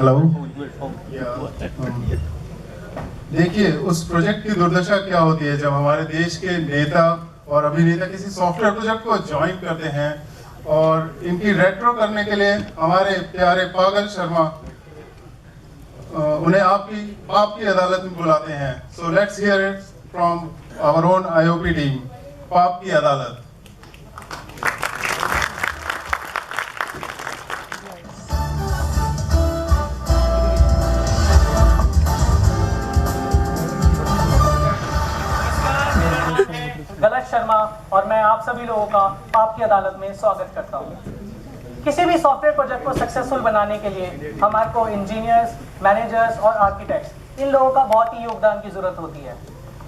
Hello. देखिए, उस project की दुर्दशा क्या होती है जब हमारे देश के नेता और अभिनेता किसी सॉफ्टवेयर प्रोजेक्ट को ज्वाइन करते हैं और इनकी रेट्रो करने के लिए हमारे प्यारे पागल शर्मा उन्हें आपकी अदालत में बुलाते हैं। So let's hear it from our own IOP team, पाप की अदालत। गलत शर्मा और मैं आप सभी लोगों का आपकी अदालत में स्वागत करता हूं। किसी भी सॉफ्टवेयर प्रोजेक्ट को सक्सेसफुल बनाने के लिए हमारे को इंजीनियर्स, मैनेजर्स और आर्किटेक्ट्स इन लोगों का बहुत ही योगदान की जरूरत होती है।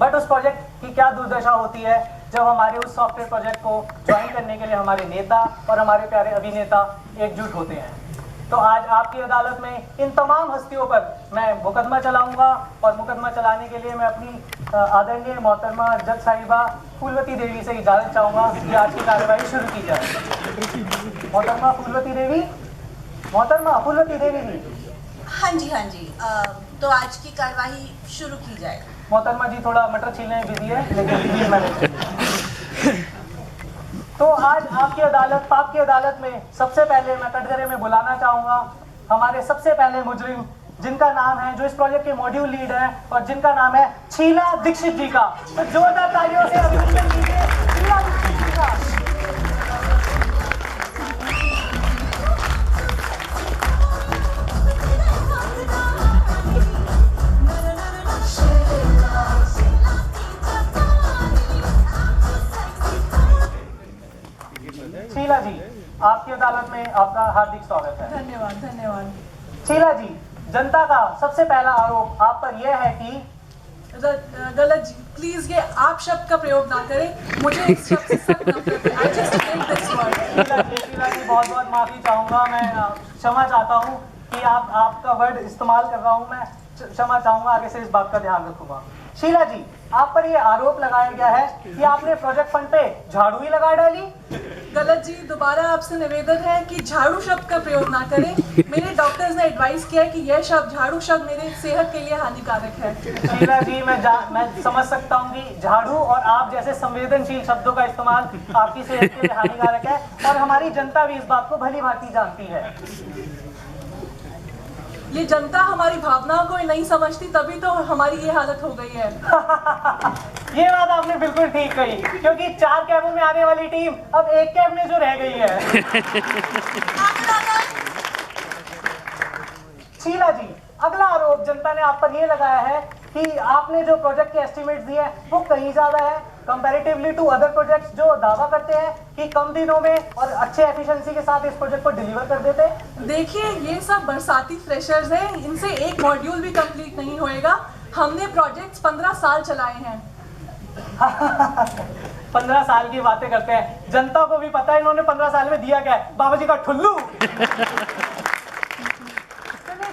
बट उस प्रोजेक्ट की क्या दुर्दशा होती है जब हमारे उस सॉफ्टवेयर प्रोजेक्ट को ज्वाइन करने के लिए हमारे नेता और हमारे प्यारे अभिनेता एकजुट होते हैं। तो आज आपकी अदालत में इन तमाम हस्तियों पर मैं मुकदमा चलाऊंगा और मुकदमा चलाने के लिए मैं अपनी आदरणीय मोहतरमा जज साहिबा फूलवती देवी से इजाजत चाहूंगा कि आज की कार्यवाही शुरू की जाए। मोहतरमा फूलवती देवी, मोहतरमा फूलवती देवी जी। हाँ जी, तो आज की कार्यवाही शुरू की जाए। मोहतरमा जी थोड़ा मटर छीलने में बिजी है, लेकिन मैंने तो आज आपकी अदालत, पाप की अदालत में सबसे पहले मैं कटघरे में बुलाना चाहूंगा हमारे सबसे पहले मुजरिम, जिनका नाम है, जो इस प्रोजेक्ट के मॉड्यूल लीड है और जिनका नाम है शीला दीक्षित जी का। तो जोरदार तालियों से अभिनंदन कीजिए शीला दीक्षित जी का। शीला जी, आपकी अदालत में आपका हार्दिक स्वागत है। धन्यवाद। शीला जी, जनता का सबसे पहला आरोप आप पर यह है कि गलत जी, प्लीज ये आप शब्द का प्रयोग ना करें। मुझे इस शब्द से सख्त नफरत है। I just hate this word। Sheila जी बहुत माफी चाहूंगा, मैं क्षमा चाहता हूँ कि आपका वर्ड इस्तेमाल कर रहा हूँ, मैं क्षमा चाहूंगा, आगे से इस बात का ध्यान रखूंगा। शीला जी, आप पर यह आरोप लगाया गया है कि आपने प्रोजेक्ट फंड पे झाड़ू ही लगा डाली। गलत जी, दोबारा आपसे निवेदन है कि झाड़ू शब्द का प्रयोग ना करें। मेरे डॉक्टर्स ने एडवाइस किया है कि यह शब्द, झाड़ू शब्द, मेरे सेहत के लिए हानिकारक है। शीला जी, मैं समझ सकता हूँ कि झाड़ू और आप जैसे संवेदनशील शब्दों का इस्तेमाल आपकी सेहत के लिए हानिकारक है और हमारी जनता भी इस बात को भली भांति जानती है। ये जनता हमारी भावनाओं को नहीं समझती, तभी तो हमारी ये हालत हो गई है। ये बात आपने बिल्कुल ठीक कही, क्योंकि 4 कैबों में आने वाली टीम अब 1 कैब में जो रह गई है। शीला जी, अगला आरोप जनता ने आप पर यह लगाया है कि आपने जो प्रोजेक्ट के एस्टिमेट दिए हैं वो कहीं ज्यादा है कंपैरेटिवली टू अदर प्रोजेक्ट्स जो दावा करते हैं कि कम दिनों में और अच्छे एफिशिएंसी के साथ इस प्रोजेक्ट को डिलीवर कर देते हैं। देखिए, ये सब बरसाती फ्रेशर्स हैं, इनसे एक मॉड्यूल भी कंप्लीट नहीं होएगा। हमने प्रोजेक्ट्स 15 साल चलाए हैं। 15 साल की बातें करते हैं, जनता को भी पता है इन्होंने 15 साल में दिया क्या है, बाबा जी का ठुल्लू।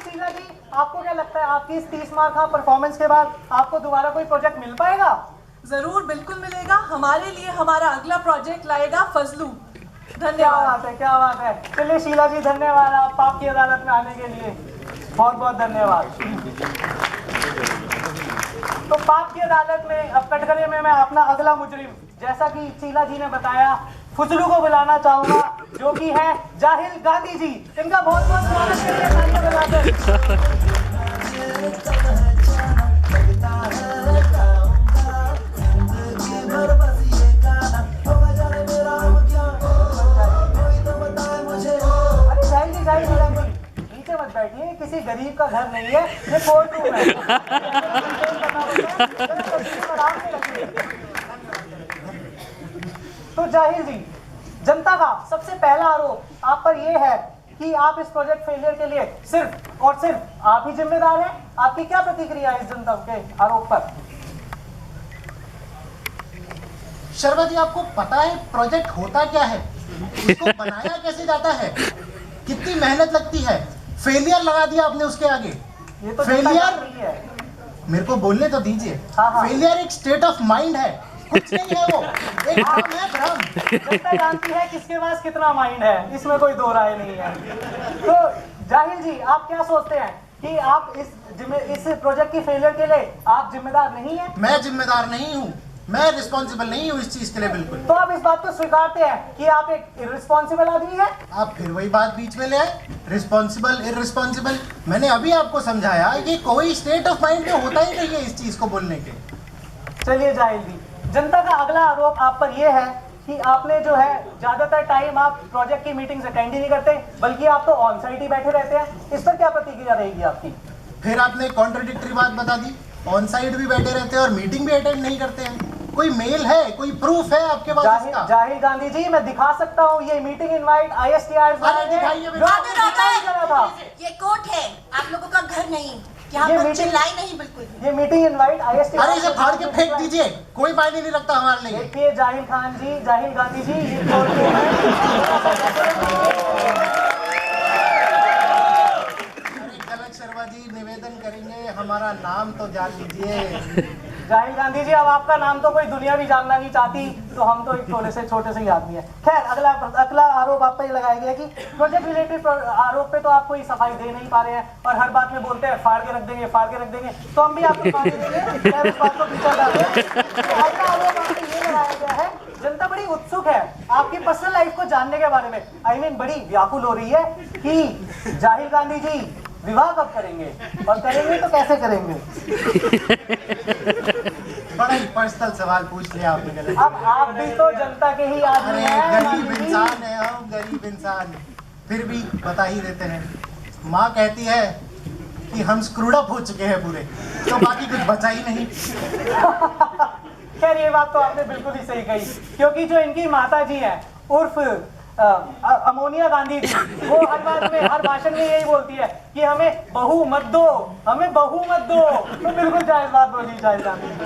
शीला जी, आपको क्या लगता है आपकी इस 30 मार्क का परफॉर्मेंस के बाद आपको दोबारा कोई प्रोजेक्ट मिल पाएगा? जरूर, बिल्कुल मिलेगा। हमारे लिए हमारा अगला प्रोजेक्ट लाएगा फजलू। धन्यवाद। क्या बात है। चलिए शीला जी, धन्यवाद आप पाप की अदालत में आने के लिए, बहुत धन्यवाद। तो पाप की अदालत में अब कटघरे में मैं अपना अगला मुजरिम, जैसा कि शीला जी ने बताया, फुजलू को बुलाना चाहूंगा, जो कि है जाहिल गांधी जी। इनका बहुत स्वागत करिए। नीचे मत बैठिए, किसी गरीब का घर नहीं है, ये कोर्ट रूम है। तो जाहिर जी, जनता का सबसे पहला आरोप आप पर यह है कि आप इस प्रोजेक्ट फेलियर के लिए सिर्फ और सिर्फ आप ही जिम्मेदार हैं। आपकी क्या प्रतिक्रिया है इस जनता के आरोप पर? शर्मा जी, आपको पता है प्रोजेक्ट होता क्या है, इसको बनाया कैसे जाता है, कितनी मेहनत लगती है? फेलियर लगा दिया आपने उसके आगे। ये तो फेलियर, मेरे को बोलने तो दीजिए। फेलियर एक स्टेट ऑफ माइंड है, कुछ नहीं है वो, एक भ्रम है, भ्रम। जनता जानती है किसके पास कितना माइंड है, इसमें कोई दो राय नहीं है। तो जाहिल जी, आप क्या सोचते हैं कि आप इस प्रोजेक्ट की फेलियर के लिए आप जिम्मेदार नहीं हैं? मैं जिम्मेदार नहीं हूँ, मैं रिस्पॉन्सिबल नहीं हूँ इस चीज के लिए बिल्कुल। तो आप इस बात को स्वीकारते हैं कि आप एक इररिस्पॉन्सिबल आदमी हैं? आप फिर वही बात बीच में ले आए, रिस्पॉन्सिबल इररिस्पॉन्सिबल। मैंने अभी आपको समझाया ये कोई स्टेट ऑफ माइंड में होता ही नहीं है इस चीज को बोलने के। चलिए जाहिल जी, जनता का अगला आरोप आप पर यह है कि आपने जो है ज्यादातर टाइम आप प्रोजेक्ट की मीटिंग्स अटेंड ही नहीं करते, बल्कि आप तो ऑन साइट ही बैठे रहते हैं। इस पर क्या प्रतिक्रिया रहेगी आपकी? फिर आपने कॉन्ट्रडिक्टरी बात बता दी, ऑन साइड भी बैठे रहते हैं और मीटिंग भी अटेंड नहीं करते हैं। कोई मेल है, कोई प्रूफ है आपके पास इसका? जाहिल गांधी जी, मैं दिखा सकता हूँ ये मीटिंग इनवाइट ISTR था। ये कोर्ट है, आप लोगों का घर नहीं, यहाँ ये पर मीटिंग- चिल्लाई नहीं बिल्कुल भी। ये मीटिंग इनवाइट ISTR। अरे इसे फाड़ के फेंक दीजिए, कोई मायने नहीं रखता हमारे लिए। देखिए जाहिल खान जी, जाहिल गांधी जी, ये कोर्ट में है। अरे कनक शर्मा जी, निवेदन करेंगे हमारा नाम तो जान लीजिए। जाहिल गांधी जी, अब आपका नाम तो कोई दुनिया भी जानना नहीं चाहती, तो हम तो एक छोटे से ही आदमी है। खैर, अगला आरोप आप पर ये लगाया गया कि प्रोजेक्ट रिलेटेड आरोप पे तो आप कोई सफाई दे नहीं पा रहे हैं और हर बात में बोलते हैं फाड़ के रख देंगे, फाड़ के रख देंगे। तो हम भी आपको फाड़ देंगे, खैर इस बात को पीछे डाल दें। तो अगला आरोप आप पे ये लगाया गया है, जनता बड़ी उत्सुक है आपकी पर्सनल लाइफ को जानने के बारे में। बड़ी व्याकुल हो रही है कि जाहिल गांधी जी विवाह कब करेंगे, और करेंगे तो कैसे करेंगे? बड़ा ही पर्सनल सवाल पूछ लिया आपने गलत। अब आप भी तो जनता के ही आदमी अरे हैं। गरीब गांधी जी। इंसान है हम, गरीब इंसान, फिर भी बता ही देते हैं। माँ कहती है कि हम स्क्रूड अप हो चुके हैं पूरे, तो बाकी कुछ बचा ही नहीं। खैर, ये बात तो आपने बिल्कुल ही सही कही, क्योंकि जो इनकी माता जी हैं उर्फ अमोनिया गांधी जी, वो हर बात में, हर भाषण में यही बोलती है कि हमें बहू मत दो, हमें बहू मत दो। तो बिल्कुल जायज बात बोली जाहिल गांधी जी।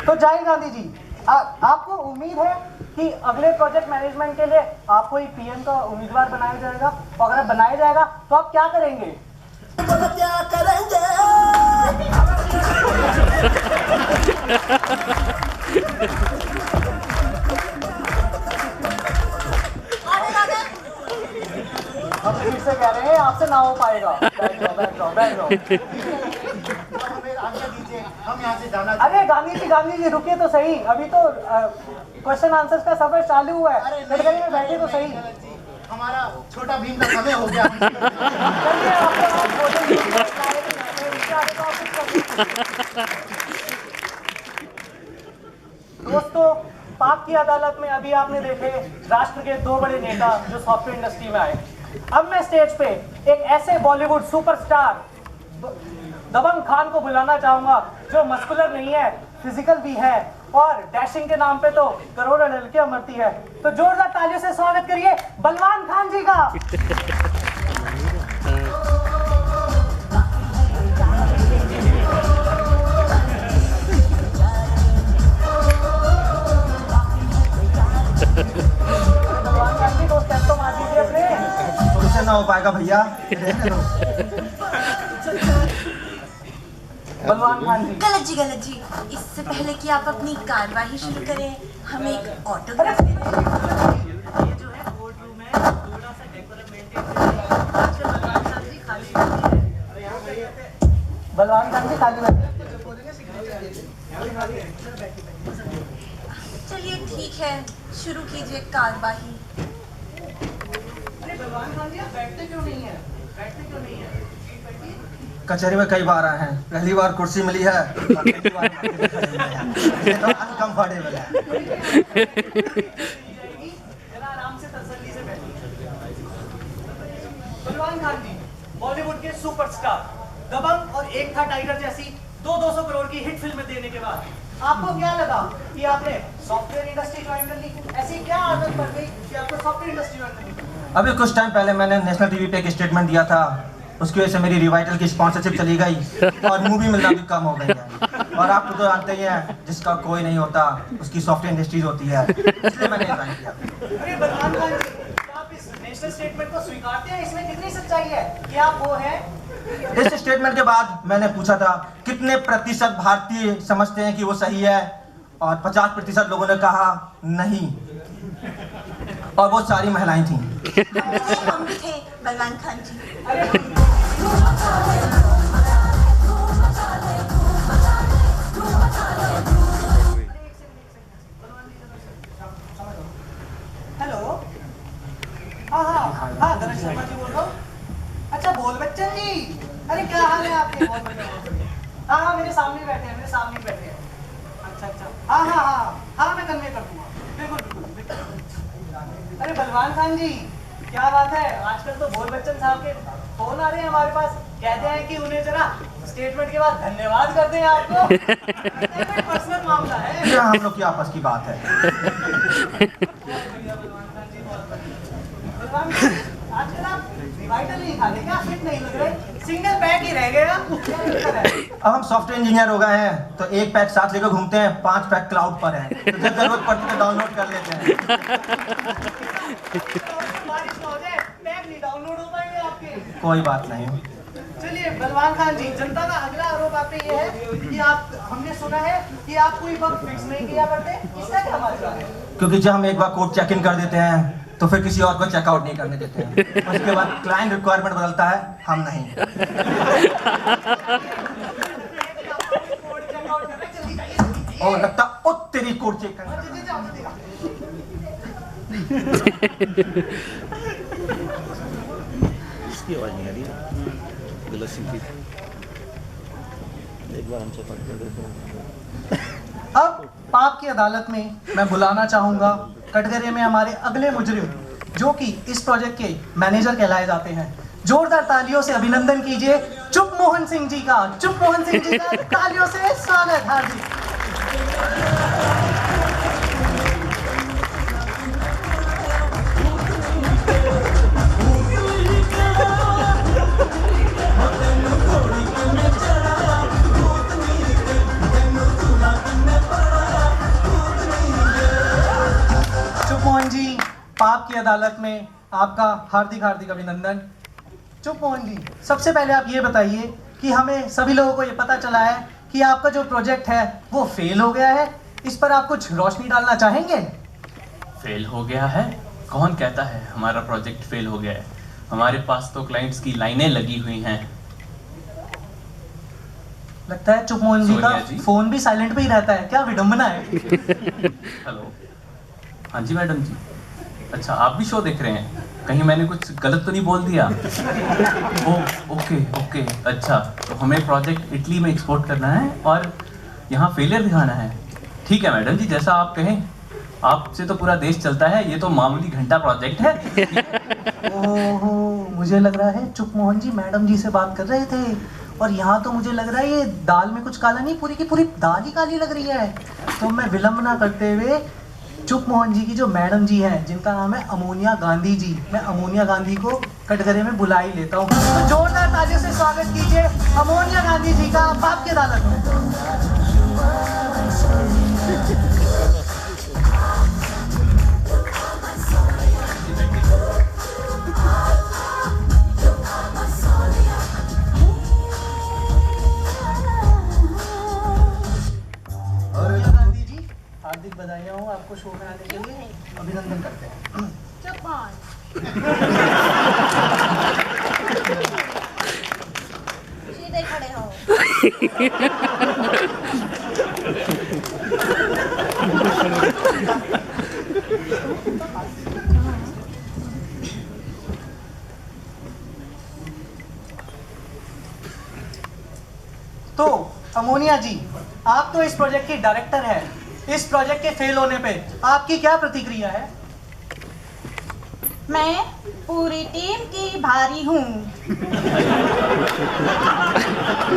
तो जाहिल गांधी जी, आपको उम्मीद है कि अगले प्रोजेक्ट मैनेजमेंट के लिए आपको ही PM का उम्मीदवार बनाया जाएगा, और अगर बनाया जाएगा तो आप क्या करेंगे? अब फिर से कह रहे हैं आपसे ना हो पाएगा। बैठ जाओ। हमें आज्ञा दीजिए, हम यहाँ से जाना। अरे गांधी जी रुकिए तो सही, अभी तो क्वेश्चन आंसर्स का सफर चालू हुआ है। अरे कटघरे में बैठे तो सही। गलत जी, हमारा छोटा भीम का समय हो गया। चलिए, आपको आप बोलेंगे। दोस्तों, पाक की अदालत में अभी आपने देखे राष्ट्र के 2 बड़े नेता जो सॉफ्टवेयर इंडस्ट्री में आए। अब मैं स्टेज पे एक ऐसे बॉलीवुड सुपरस्टार दबंग खान को बुलाना चाहूंगा जो मस्कुलर नहीं है, फिजिकल भी है, और डैशिंग के नाम पे तो करोड़ों लड़कियां मरती है। तो जोरदार तालियों से स्वागत करिए बलवान खान जी का। बलवान खान जी, 2 स्टेप तो मार दीजिए अपने। तुमसे ना हो पाएगा भैया, रहने दो। बलवान खान जी, गलत जी, इससे पहले कि आप अपनी कार्यवाही शुरू करें, हमें एक ऑटोग्राफ लेना है। ये जो है कोर्ट रूम है, थोड़ा सा डेकोरम मेंटेन करिए। आजकल बलवान खान जी खाली बैठे हैं। बलवान खान जी खाली बैठे हैं। चलिए ठीक है, शुरू कीजिए कार्यवाही। अरे बलवान खान जी, आप बैठते क्यों नहीं है? कचहरी में कई बार आए हैं, पहली बार कुर्सी मिली है और पहली बार ये तो अनकंफर्टेबल है। जरा आराम से तसल्ली से बैठिए। बलवान खान जी, बॉलीवुड के सुपरस्टार, दबंग और एक था टाइगर जैसी 200 करोड़ की हिट फिल्म देने के बाद आपको क्या लगा कि आपने सॉफ्टवेयर इंडस्ट्री ज्वाइन कर ली? ऐसी क्या आदत पड़ गई कि आपको सॉफ्टवेयर इंडस्ट्री ज्वाइन करनी पड़ी? अभी कुछ टाइम पहले मैंने नेशनल टीवी पे एक स्टेटमेंट दिया था, उसकी वजह से मेरी रिवाइटल की स्पॉन्सरशिप चली गई और मूवी मिलना भी कम हो गई है। और आप तो जानते ही हैं, जिसका कोई नहीं होता उसकी सॉफ्टवेयर इंडस्ट्रीज होती है, इसलिए मैंने ज्वाइन किया। अरे बलवान खान जी, क्या आप इस नेशनल स्टेटमेंट को स्वीकारते हैं? इसमें कितनी सच्चाई है कि आप वो हैं? इस स्टेटमेंट के बाद मैंने पूछा था कितने प्रतिशत भारतीय समझते हैं कि वो सही है, और 50% लोगों ने कहा नहीं। और वो सारी महिलाएं थीं। हम भी थे बलवान खान जी। हेलो, हाँ गणेश शर्मा जी बोल रहा हूँ। अच्छा बोल बच्चन जी, अरे क्या हाल है आपके? बोल बच्चन, हाँ मेरे सामने बैठे हैं, अच्छा, हाँ मैं कन्वे कर दूंगा, बिल्कुल। अरे बलवान खान जी, क्या बात है, आजकल तो बोल बच्चन साहब के फोन आ रहे हैं हमारे पास, कहते हैं कि उन्हें जरा स्टेटमेंट के बाद धन्यवाद करते हैं आपको। पर्सनल मामला है, क्या हम लोग की आपस की बात है। आजकल आप रिवाइटल नहीं खाते क्या? फिट नहीं लग रहे, सिंगल पैक ही रह गया। अब हम सॉफ्टवेयर इंजीनियर हो गए हैं तो एक पैक साथ लेकर घूमते हैं, 5 पैक क्लाउड पर है, तो जब जरूरत पड़ती है तो डाउनलोड कर लेते हैं। बारिश ना हो जाए, पैक नहीं डाउनलोड हो पाएंगे आपके। कोई बात नहीं। चलिए बलवान खान जी, जनता का अगला आरोप आप पे ये है कि आप, हमने सुना है कि आप कोई बग फिक्स नहीं किया करते, इसका क्या मतलब है? क्योंकि जब हम एक बार कोड चेक इन कर देते हैं तो फिर किसी और को चेकआउट नहीं करने देते हैं। उसके बाद क्लाइंट रिक्वायरमेंट बदलता है, हम नहीं। और लगता ओ तेरी कोड चेक करना। इसकी आवाज नहीं आ रही है, गलत सिंह एक बार हमसे बात कर देते हैं। अब पाप की अदालत में मैं बुलाना चाहूंगा कटघरे में हमारे अगले मुजरिम, जो कि इस प्रोजेक्ट के मैनेजर कहलाए जाते हैं। जोरदार तालियों से अभिनंदन कीजिए चुप मोहन सिंह जी का। चुप मोहन सिंह जी का तालियों से स्वागत। हाँ जी। चुप मोहन जी, पाप की अदालत में आपका हार्दिक हार्दिक अभिनंदन। चुप मोहन जी, सबसे पहले आप ये बताइए कि हमें सभी लोगों को ये पता चला है कि आपका जो प्रोजेक्ट है वो फेल हो गया है, इस पर आप कुछ रोशनी डालना चाहेंगे? फेल हो गया है? कौन कहता है हमारा प्रोजेक्ट फेल हो गया है? हमारे पास तो क्लाइंट्स की लाइनें लगी हुई हैं। लगता है चुप मोहन जी का सोनिया जी? फोन भी साइलेंट पे ही रहता है, क्या विडंबना है। हेलो, हाँ जी मैडम जी। अच्छा, आप भी शो देख रहे हैं? कहीं मैंने कुछ गलत तो नहीं बोल दिया? ओके, अच्छा, तो हमें प्रोजेक्ट इटली में एक्सपोर्ट करना है और यहाँ फेलियर दिखाना है। ठीक है मैडम जी, जैसा आप कहें। आपसे तो पूरा देश चलता है, ये तो मामूली घंटा प्रोजेक्ट है। ओहो, मुझे लग रहा है चुप मोहन जी मैडम जी से बात कर रहे थे, और यहाँ तो मुझे लग रहा है ये दाल में कुछ काला नहीं, पूरी की पूरी दाल ही काली लग रही है। तो मैं विलंब ना करते हुए चुप मोहन जी की जो मैडम जी हैं, जिनका नाम है अमोनिया गांधी जी, मैं अमोनिया गांधी को कटघरे में बुला ही लेता हूँ। तो जोरदार तालियों से स्वागत कीजिए अमोनिया गांधी जी का पाप की अदालत में। गांधी जी, हार्दिक बधाइयाँ हो आपको शो में आने के लिए, अभिनंदन करते हैं। चुप मोहन। सीधे खड़े हो। तो अमोनिया जी, आप तो इस प्रोजेक्ट की डायरेक्टर हैं। इस प्रोजेक्ट के फेल होने पे आपकी क्या प्रतिक्रिया है? मैं पूरी टीम की भारी हूँ।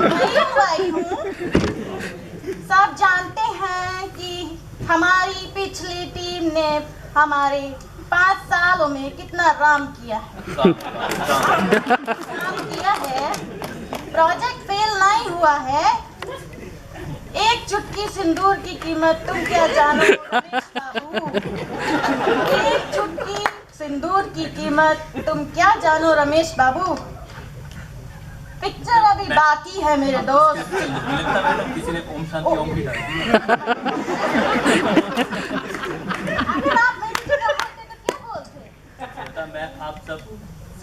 मैं भाई हूँ। सब जानते हैं कि हमारी पिछली टीम ने हमारे 5 सालों में कितना काम किया है। प्रोजेक्ट फेल नहीं हुआ है। एक चुटकी सिंदूर की कीमत तुम क्या जानो रमेश बाबू? एक चुटकी सिंदूर की कीमत तुम क्या जानो रमेश बाबू? पिक्चर अभी बाकी है मेरे दोस्त। किसी ने ओम शांति ओम भी डाला। अगर आप मेरी जगह होते तो क्या बोलते?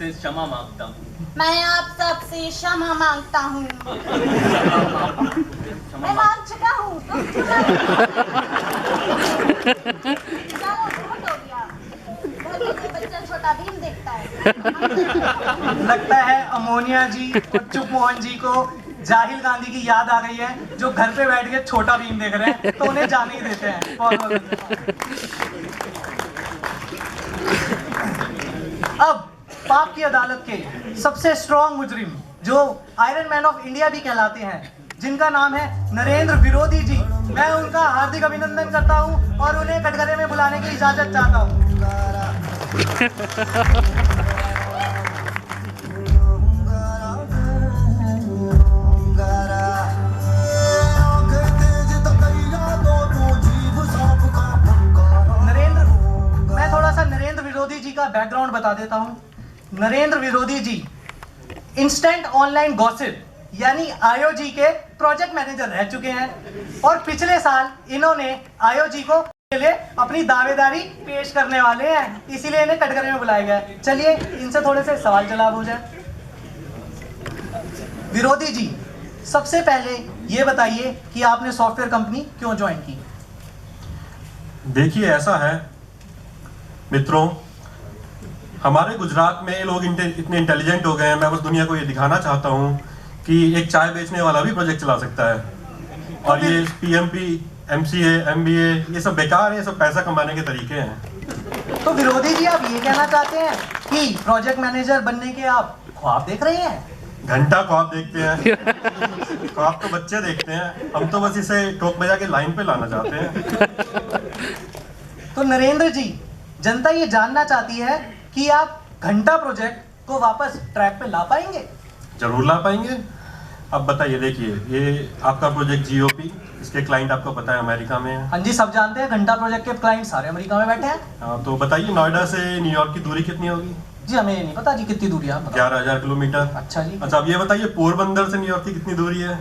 सबसे क्षमा मांगता हूँ। मैं आप सबसे क्षमा मांगता हूँ। क्षमा मैं मांग मान चुका हूँ। तुम चुका चलो बहुत हो गया। घर में कोई बच्चा छोटा भीम देखता है। लगता है अमोनिया जी और चुप मोहन जी को जाहिल गांधी की याद आ गई है, जो घर पे बैठ के छोटा भीम देख रहे हैं, तो उन्हें जाने ही देते हैं। बहुत बहुत धन्यवाद। अब पाप की अदालत के सबसे स्ट्रॉन्ग मुजरिम, जो आयरन मैन ऑफ इंडिया भी कहलाते हैं, जिनका नाम है नरेंद्र विरोधी जी, मैं उनका हार्दिक अभिनंदन करता हूं और उन्हें कटघरे में बुलाने की इजाजत चाहता हूं। नरेंद्र विरोधी जी का बैकग्राउंड बता देता हूं। नरेंद्र विरोधी जी इंस्टेंट ऑनलाइन गॉसिप यानी आईओजी के प्रोजेक्ट मैनेजर रह चुके हैं और पिछले साल इन्होंने आईओजी को के लिए अपनी दावेदारी पेश करने वाले हैं, इसीलिए इन्हें कटघरे में बुलाया गया है। चलिए इनसे थोड़े से सवाल जवाब हो जाए। विरोधी जी, सबसे पहले ये बताइए कि आपने सॉफ्टवेयर कंपनी क्यों ज्वाइन की? देखिए, ऐसा है मित्रों, हमारे गुजरात में लोग इतने इंटेलिजेंट हो गए हैं, मैं बस दुनिया को ये दिखाना चाहता हूँ कि एक चाय बेचने वाला भी प्रोजेक्ट चला सकता है। और ये पीएमपी, एमसीए, एमबीए ये सब बेकार है, ये सब पैसा कमाने के तरीके हैं। तो विरोधी जी, आप ये कहना चाहते हैं कि प्रोजेक्ट मैनेजर बनने के आप ख्वाब देख रहे हैं? घंटा ख्वाब देखते हैं। ख्वाब तो बच्चे देखते हैं, हम तो बस इसे टोक बजा के लाइन पे लाना चाहते हैं। तो नरेंद्र जी, जनता ये जानना चाहती है कि आप घंटा प्रोजेक्ट को वापस ट्रैक पे ला पाएंगे? जरूर ला पाएंगे। अब बताइए, देखिए ये आपका प्रोजेक्ट जीओपी, इसके क्लाइंट आपको पता है अमेरिका में है। हाँ जी, सब जानते हैं, घंटा प्रोजेक्ट के क्लाइंट सारे अमेरिका में बैठे हैं। हाँ, तो बताइए नोएडा से न्यूयॉर्क की दूरी कितनी होगी? जी हमें नहीं पता जी, कितनी दूरी है? 11,000 किलोमीटर। अच्छा जी। अच्छा, अब ये बताइए पोरबंदर से न्यूयॉर्क की कितनी दूरी है?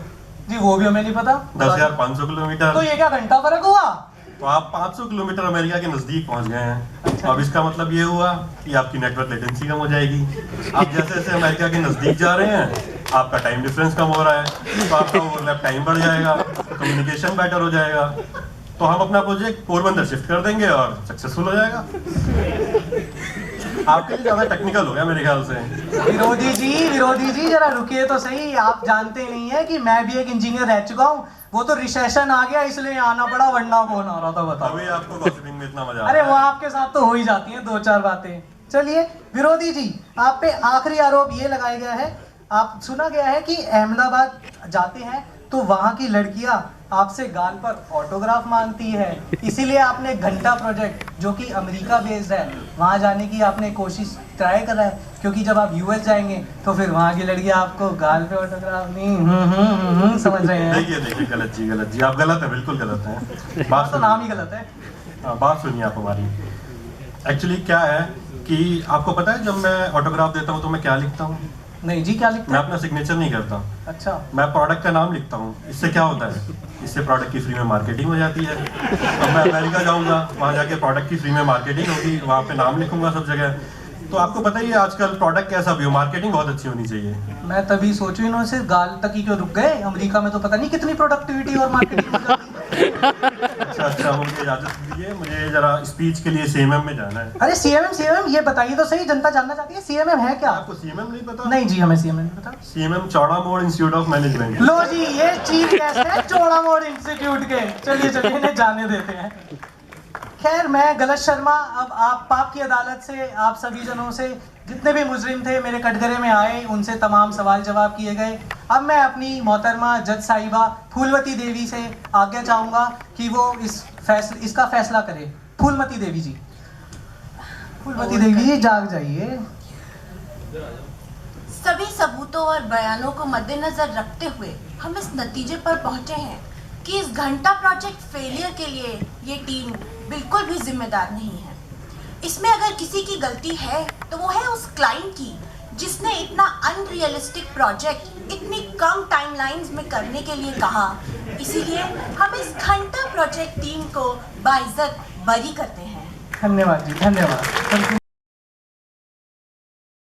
जी वो भी हमें नहीं पता। 10,500 किलोमीटर। तो ये क्या घंटा फर्क हुआ? तो आप 500 किलोमीटर अमेरिका के नजदीक पहुंच गए हैं। अब इसका मतलब ये हुआ कि आपकी नेटवर्क लेटेंसी कम हो जाएगी। आप जैसे जैसे अमेरिका के नजदीक जा रहे हैं, आपका टाइम डिफरेंस कम हो रहा है, तो आपका ओवरलैप टाइम बढ़ जाएगा, कम्युनिकेशन बेटर हो जाएगा। तो हम अपना प्रोजेक्ट पोरबंदर शिफ्ट कर देंगे और सक्सेसफुल हो जाएगा। आपके लिए ज्यादा टेक्निकल हो गया मेरे ख्याल से। विरोधी जी जरा रुकिए तो सही। आप जानते नहीं है कि मैं भी एक इंजीनियर रह चुका हूँ। वो तो रिसेशन आ गया इसलिए आना पड़ा, वरना कौन आ रहा था बताओ। अभी आपको गॉसिपिंग में इतना मजा अरे वो आपके साथ तो हो ही जाती हैं 2-4 बातें। चलिए विरोधी जी, आप पे आखिरी आरोप ये लगाया गया है, आप सुना गया है कि अहमदाबाद जाते हैं तो वहाँ की लड़कियाँ आपसे गाल पर ऑटोग्राफ मांगती है, इसीलिए आपने घंटा प्रोजेक्ट जो कि अमेरिका बेस्ड है वहाँ जाने की आपने कोशिश ट्राई करा है, क्योंकि जब आप यूएस जाएंगे तो फिर वहाँ की लड़कियाँ आपको गाल पे ऑटोग्राफ नहीं समझ रहे हैं। देखिए गलत जी, आप गलत है, बिल्कुल गलत है। बात तो नाम ही गलत है। बात सुनिए आप हमारी। एक्चुअली क्या है कि आपको पता है, जब मैं ऑटोग्राफ देता हूँ तो मैं क्या लिखता हूँ? नहीं जी, क्या लिखते मैं हैं? अपना सिग्नेचर नहीं करता। अच्छा। मैं प्रोडक्ट का नाम लिखता हूँ। इससे क्या होता है, इससे प्रोडक्ट की फ्री में मार्केटिंग हो जाती है। अब मैं अमेरिका जाऊँगा, वहाँ जाके प्रोडक्ट की फ्री में मार्केटिंग होगी, वहाँ पे नाम लिखूंगा सब जगह। तो आपको पता ही है आजकल प्रोडक्ट कैसा भी हो, मार्केटिंग बहुत अच्छी होनी चाहिए। मैं तभी सोचूं इन्होंने सिर्फ गाल तक ही क्यों रुक गए, अमेरिका में तो पता नहीं कितनी प्रोडक्टिविटी और मार्केटिंग हो जाती है। अच्छा, मुझे इजाजत दीजिए, मुझे जरा स्पीच के लिए सीएमएम में जाना है। अरे सीएमएम ये बताइए तो सही, जनता जानना चाहती है सीएमएम है क्या? आपको सीएमएम नहीं पता? नहीं जी, हमें सीएमएम नहीं पता। सीएमएम चौड़ा मोड़ इंस्टीट्यूट ऑफ मैनेजमेंट। लो जी, ये चीफ गेस्ट है चौड़ा मोड़ इंस्टीट्यूट के। चलिए इन्हें जाने देते हैं। खैर, मैं गलत शर्मा, अब आप पाप की अदालत से आप सभी जनों से, जितने भी मुजरिम थे मेरे कटघरे में आए, उनसे तमाम सवाल जवाब किए गए। अब मैं अपनी मोहतरमा जज साहिबा फूलवती देवी से आज्ञा चाहूँगा कि वो इसका फैसला करे। फूलवती देवी जी, फूलवती देवी जी जाग जाइए। सभी सबूतों और बयानों को मद्देनजर रखते हुए हम इस नतीजे पर पहुंचे हैं कि इस घंटा प्रोजेक्ट फेलियर के लिए ये टीम बिल्कुल भी जिम्मेदार नहीं है। इसमें अगर किसी की गलती है तो वो है उस क्लाइंट की, जिसने इतना अनरियलिस्टिक प्रोजेक्ट इतनी कम टाइमलाइंस में करने के लिए कहा। इसीलिए हम इस घंटा प्रोजेक्ट टीम को बाइज्जत बरी करते हैं। धन्यवाद जी, धन्यवाद।